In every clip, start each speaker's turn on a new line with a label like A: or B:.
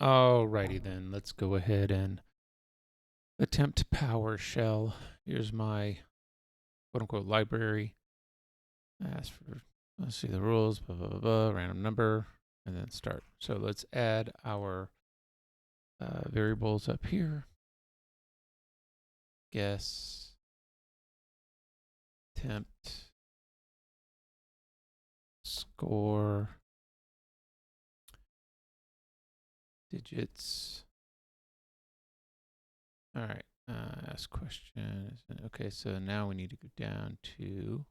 A: Alrighty then, let's go ahead and attempt PowerShell. Here's my quote-unquote library. Ask for, let's see the rules, blah, blah, blah, blah, random number, and then start. So let's add our variables up here. Guess, tempt, score, digits. All right, ask question. Okay, so now we need to go down to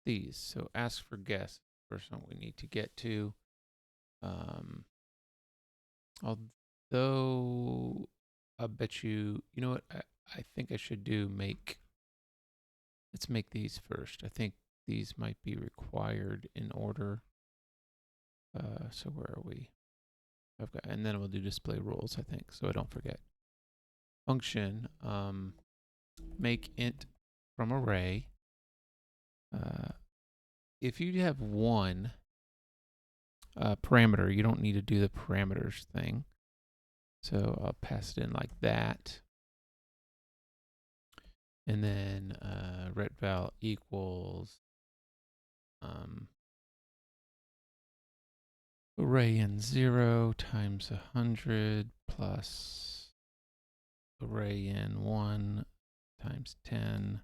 A: these. So ask for guess. First one we need to get to. Although I bet you know what I think I should do. Let's make these first. I think these might be required in order. So where are we? I've got, and then we'll do display rules, I think, so I don't forget. Function, make int from array. If you have one parameter, you don't need to do the parameters thing. So I'll pass it in like that. And then retval equals array in 0 times 100 plus array in 1 times 10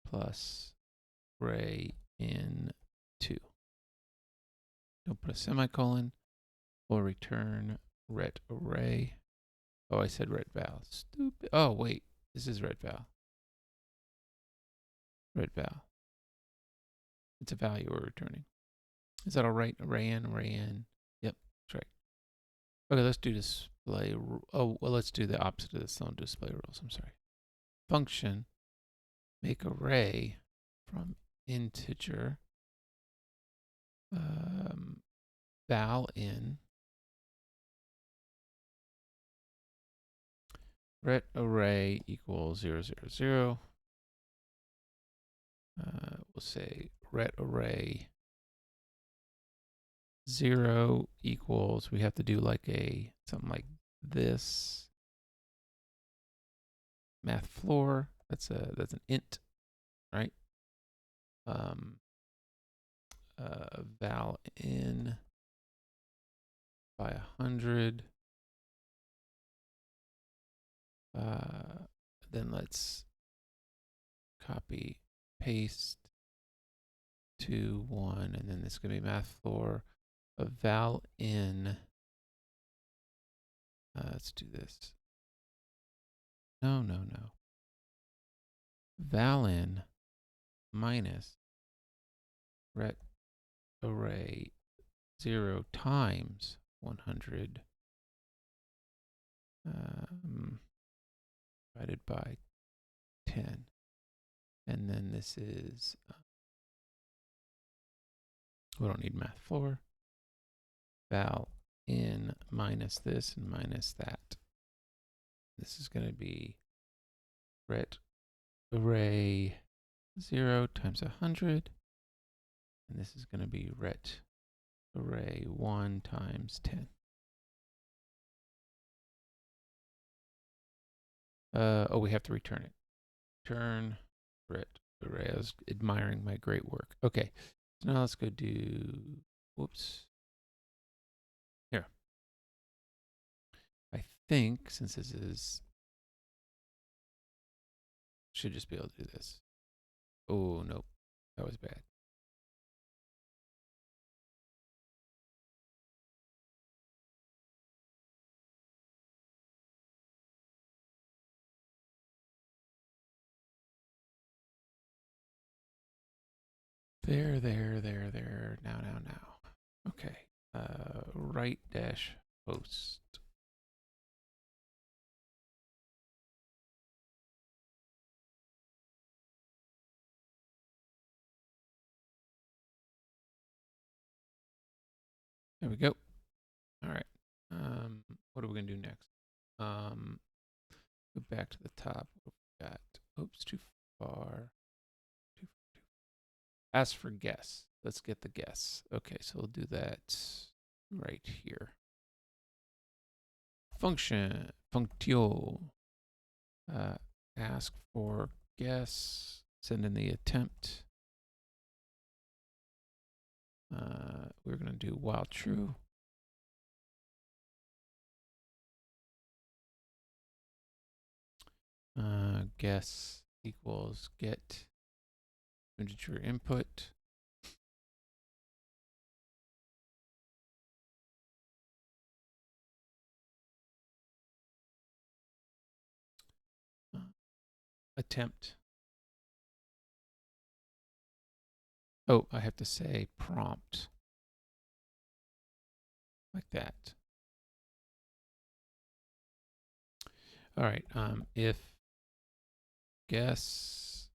A: plus array in 2. Don't put a semicolon. We'll return ret array. Oh, I said retval. Stupid. Oh, wait. This is retval. Retval. It's a value we're returning. Is that all right? Array in, array in. Yep, that's right. Okay, let's do display. Oh, well, let's do the opposite of this. Don't display rules. I'm sorry. Function, make array from integer, val in, ret array equals 0, 0, 0. We'll say ret array 0 equals, we have to do like something like this. Math floor, that's an int, right? Val in by 100. Then let's copy, paste, 2, 1, and then this is going to be math floor of val in. Let's do this. No. Val in minus ret array 0 times 100 divided by 10. And then this is, we don't need math for. Val in minus this and minus that. This is going to be ret array 0 times 100. And this is going to be ret array 1 times 10. Oh, we have to return it. Return ret array. I was admiring my great work. Okay, so now let's go do, whoops. Here. I think since this is, should just be able to do this. Oh, nope. That was bad. There. Now. Okay. Right dash host. There we go. All right. What are we gonna do next? Go back to the top. What we got? Oops, too far. Too far. Ask for guess. Let's get the guess. Okay, so we'll do that right here. Function. Functio. Ask for guess. Send in the attempt. We're going to do while true. Guess equals get integer input. Attempt. Oh, I have to say prompt. Like that. All right. If guess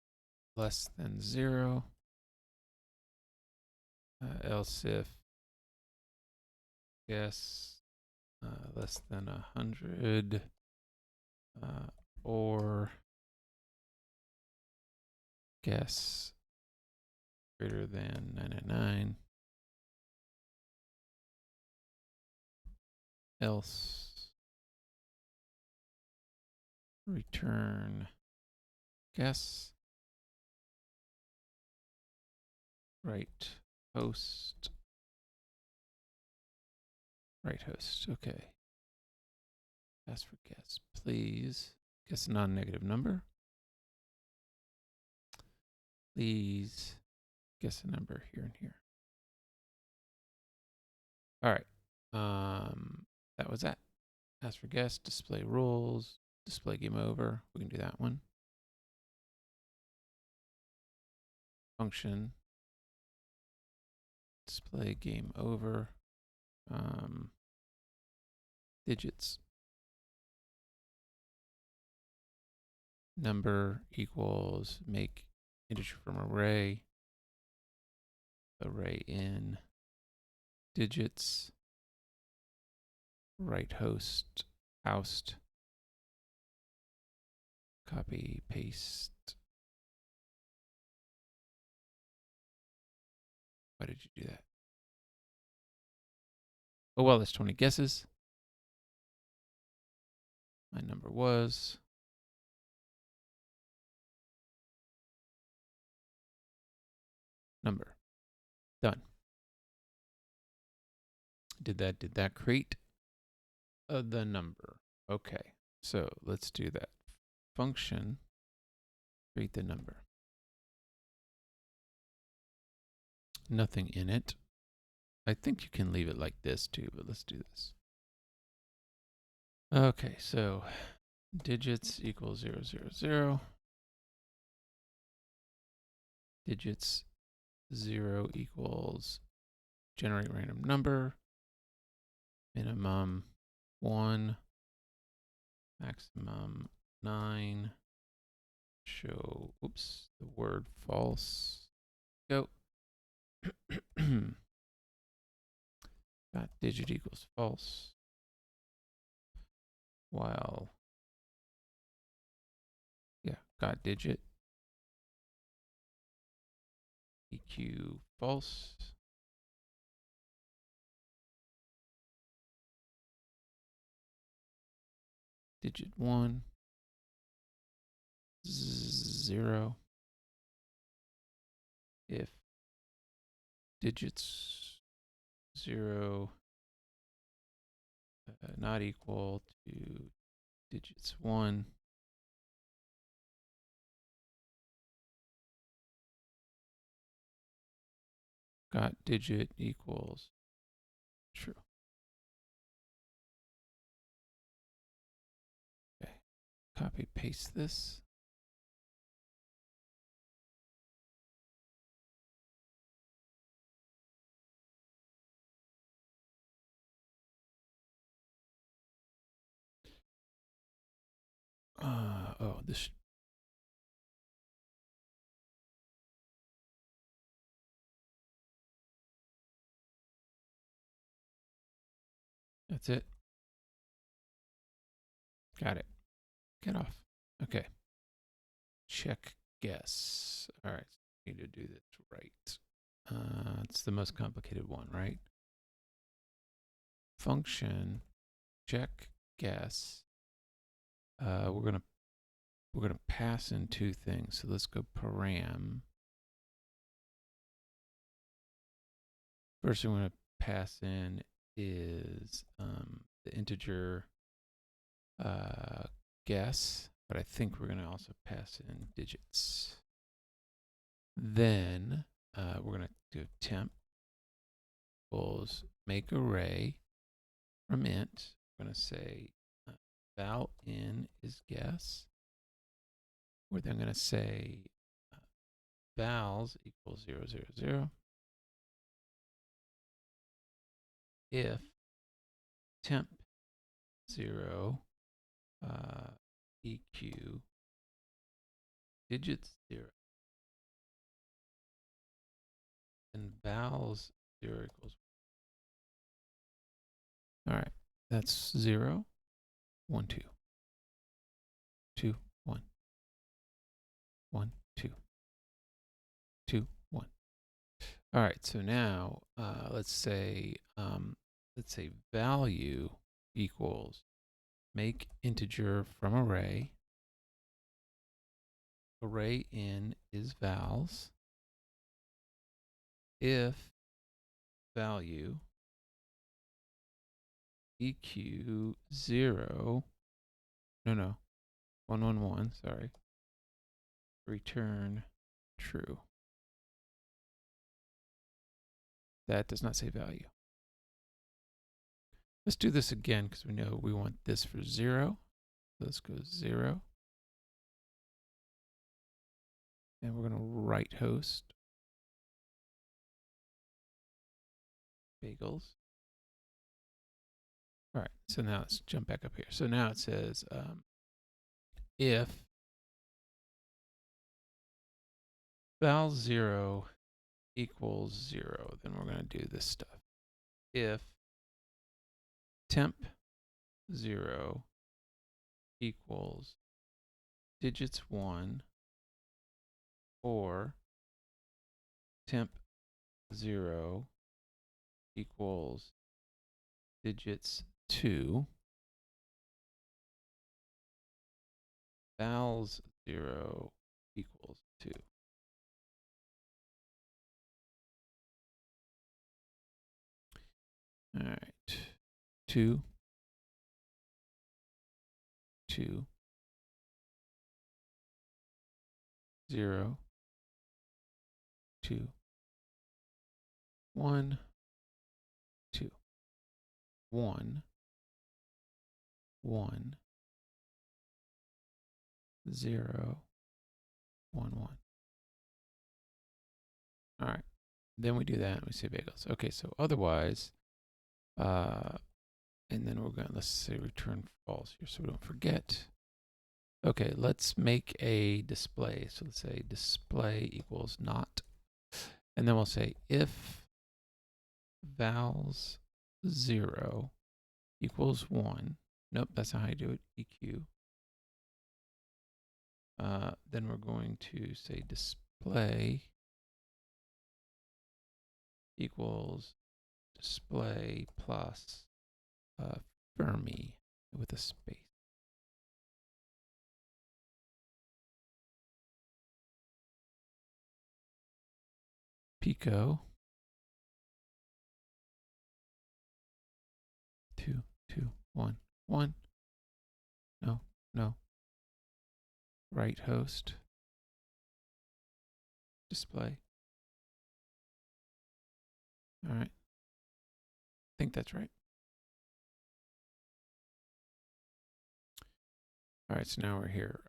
A: less than 0, else if guess less than 100, or guess greater than 99, else return guess, right host, right host. Okay. Ask for guess, please. Guess a non-negative number. Please guess a number here and here. All right. That was that. Ask for guess, display rules, display game over. We can do that one. Function, display game over. Digits. Number equals make integer from array. Array in digits. Right host, oust. Copy, paste. Why did you do that? Oh, well, there's 20 guesses. My number was number. Done. Did that create the number? Okay, so let's do that. Function, create the number. Nothing in it. I think you can leave it like this too, but let's do this. Okay, so digits equals 0, 0, 0. Digits 0 equals generate random number. Minimum 1. Maximum 9. Show, oops, the word false. Go. Got digit equals false. While, yeah, got digit. EQ false. Digit 1. 0. If digits 0 not equal to digits 1, got digit equals true. Okay, copy paste this. Oh, this. That's it. Got it. Get off. Okay. Check guess. All right. Need to do this right. It's the most complicated one, right? Function check guess. We're gonna pass in two things. So let's go param. First thing we're gonna pass in is the integer guess, but I think we're gonna also pass in digits. Then we're gonna do temp equals make array from int. We're gonna say val in is guess. We're then gonna say vals equals 0, 0, 0. If temp 0 eq digits 0 and vals 0 equals 1. All right, that's 0, 1, 2, 2, 1, 1, 2, 2, 1. All right, so now let's say value equals make integer from array. Array in is vals. If value eq 0, no, 1, 1, 1, sorry, return true. That does not say value. Let's do this again because we know we want this for 0. Let's go 0. And we're going to right host Bagels. All right, so now let's jump back up here. So now it says if val 0 equals 0, then we're going to do this stuff. If temp 0 equals digits 1 or temp 0 equals digits 2, vals 0 equals 2. All right, 2, 2, 0, 2, 1, 2, 1, 1, 0, 1, 1. All right, then we do that and we say bagels. Okay, so otherwise, and then we're going to, let's say return false here so we don't forget. Okay, let's make a display. So let's say display equals not. And then we'll say if vals 0 equals 1. Nope, that's not how you do it. EQ. Then we're going to say display equals display plus Fermi with a space. Pico 2, 2, 1, 1. No, no. Right host display. All right. I think that's right. All right, so now we're here.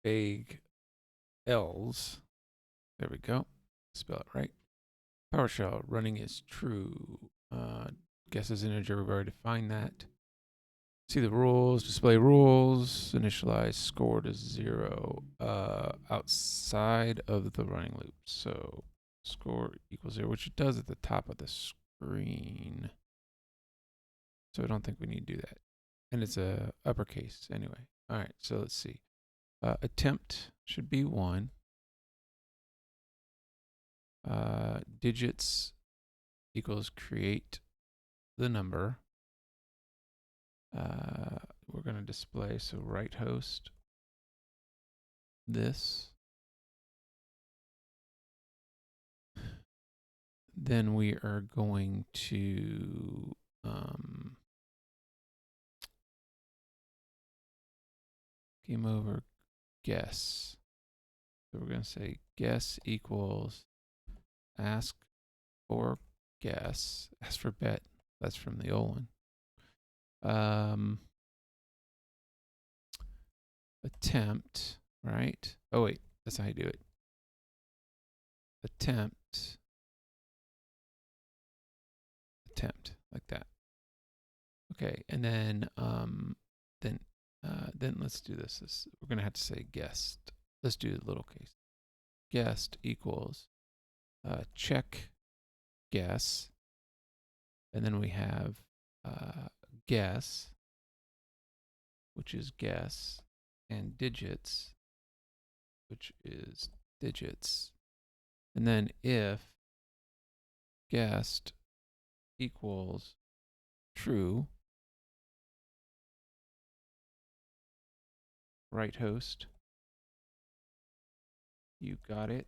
A: Bagels. There we go. Spell it right. PowerShell running is true. Guess as integer, we've already defined that. See the rules, display rules, initialize score to 0 outside of the running loop. So score equals 0, which it does at the top of the screen. So I don't think we need to do that. And it's a uppercase anyway. All right, so let's see. Attempt should be 1. Digits equals create the number. We're going to display, so right host this. Then we are going to game over guess. So we're going to say guess equals ask for guess. Ask for bet. That's from the old one. Attempt, right? Oh wait, that's how you do it. Attempt, like that. Okay, and then let's do this. We're gonna have to say guest. Let's do the little case. Guest equals check guess, and then we have guess, which is guess, and digits, which is digits. And then if guessed equals true, right host, you got it.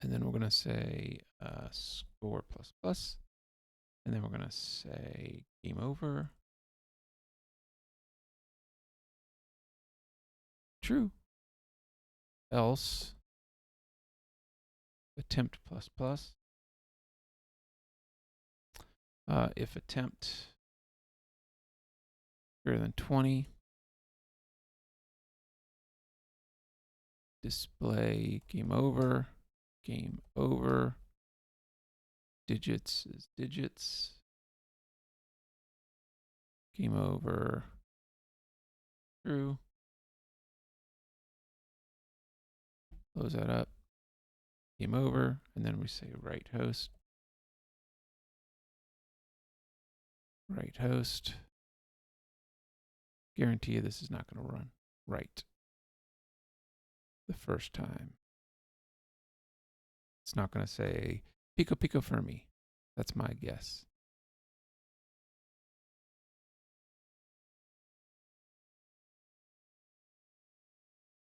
A: And then we're going to say score plus plus. And then we're going to say game over. True. Else attempt plus plus. If attempt greater than 20, display game over, digits is digits, game over, true. Close that up, game over, and then we say right host. Guarantee you this is not going to run right the first time. It's not going to say pico pico fermi. That's my guess.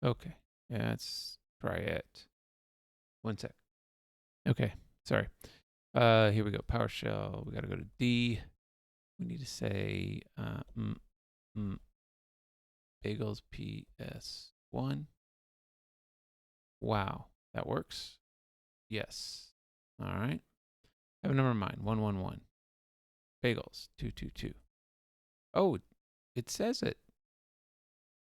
A: Okay, yeah, let's try it. 1 sec. Okay, sorry. Here we go. PowerShell. We got to go to D. We need to say Bagels PS1. Wow, that works. Yes. All right. I have a number in mind. 111. Bagels 222. Oh, it says it.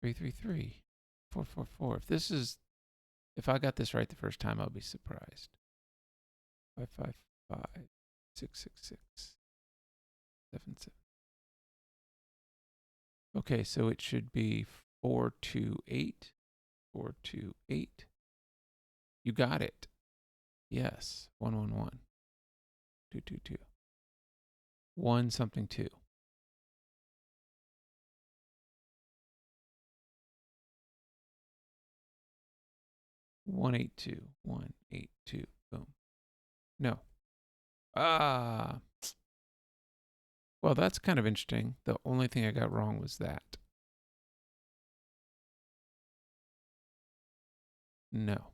A: 333. 444. If I got this right the first time, I'll be surprised. 555 666 77. Okay, so it should be 428. 428. You got it. Yes. 111. 222. 1 something 2. 182. 182. Boom. No. Well, that's kind of interesting. The only thing I got wrong was that. No.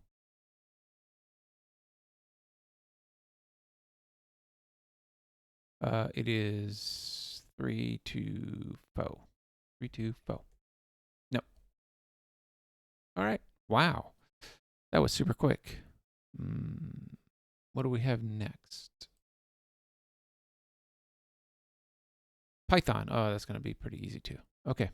A: It is 324. 324. No. All right. Wow. That was super quick. What do we have next? Python. Oh, that's going to be pretty easy too. Okay.